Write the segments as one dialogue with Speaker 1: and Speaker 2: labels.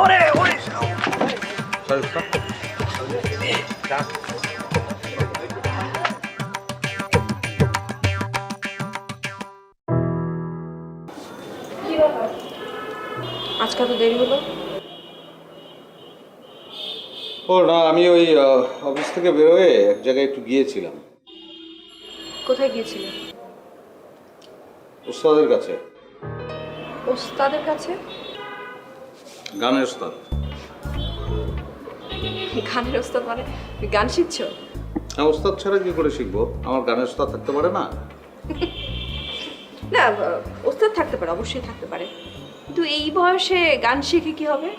Speaker 1: ওরে ওরে
Speaker 2: আজকে তো দেরি হলো।
Speaker 3: ও না, আমি ওই অফিস থেকে বেরোয় এক জায়গায় একটু গিয়েছিলাম।
Speaker 2: কোথায় গিয়েছিলেন?
Speaker 3: ওস্তাদের কাছে।
Speaker 2: ওস্তাদের কাছে?
Speaker 3: গানের ওস্তাদ।
Speaker 2: গানের ওস্তাদ মানে গান শিখছো?
Speaker 3: হ্যাঁ, ওস্তাদ ছাড়া কি করে শিখবো? আমার গানের ওস্তাদ থাকতে পারে না?
Speaker 2: না, ওস্তাদ থাকতে পারে, অবশ্যই থাকতে পারে, কিন্তু এই বয়সে গান শিখে কি হবে?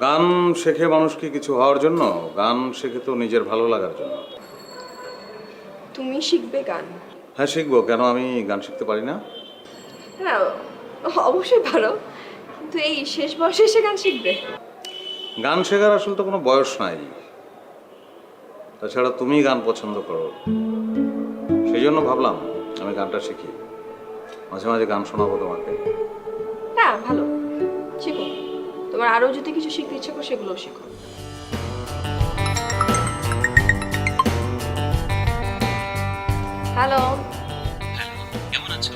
Speaker 3: গান শেখে মানুষ কি কিছু হওয়ার জন্য? গান শেখে তো নিজের ভালো লাগার জন্য।
Speaker 2: তুমি শিখবে গান?
Speaker 3: হ্যাঁ শিখবো, কেন আমি গান শিখতে পারি না?
Speaker 2: না, অবশ্যই পারো, কিন্তু এই শেষ বয়সে এসে গান শিখবে?
Speaker 3: গান শেখার আসলে তো কোনো বয়স নাই। তাছাড়া তুমি গান পছন্দ করো, সেই জন্য ভাবলাম আমি গানটা শিখি, মাঝে মাঝে গান শোনাবো তোমাকে।
Speaker 2: না, ভালো, শিখো। তোমার আরো যদি কিছু শিখতে ইচ্ছে করো সেগুলোও শিখো। হ্যালো,
Speaker 1: কেমন আছো?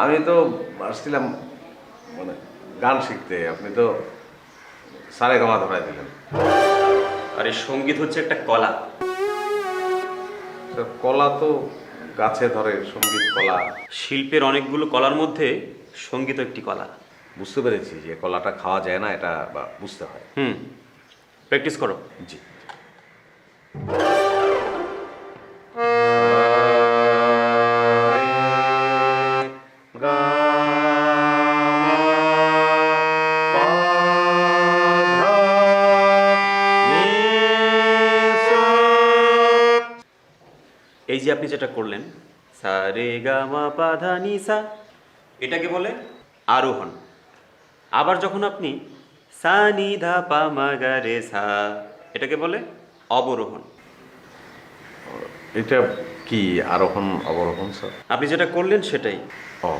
Speaker 4: আমি তো আসছিলাম মানে গান শিখতে, আপনি তো সারে গামা ধরাই দিলেন।
Speaker 1: আরে সঙ্গীত হচ্ছে একটা কলা।
Speaker 4: স্যার, কলা তো গাছে ধরে, সঙ্গীত কলা।
Speaker 1: শিল্পের অনেকগুলো কলার মধ্যে সঙ্গীত একটি কলা।
Speaker 4: বুঝতে পেরেছি যে কলাটা খাওয়া যায় না, এটা বা বুঝতে হয়।
Speaker 1: প্র্যাকটিস করো।
Speaker 4: জি।
Speaker 1: এই যে আপনি যেটা করলেন, সা রে গা মা পা ধা নি সা, এটাকে বলে আরোহণ। আবার যখন আপনি সা নি ধা পা মা গা রে সা, এটাকে বলে অবরোহণ।
Speaker 4: এটা কি আরোহণ অবরোহণ স্যার?
Speaker 1: আপনি যেটা করলেন সেটাই।
Speaker 4: ও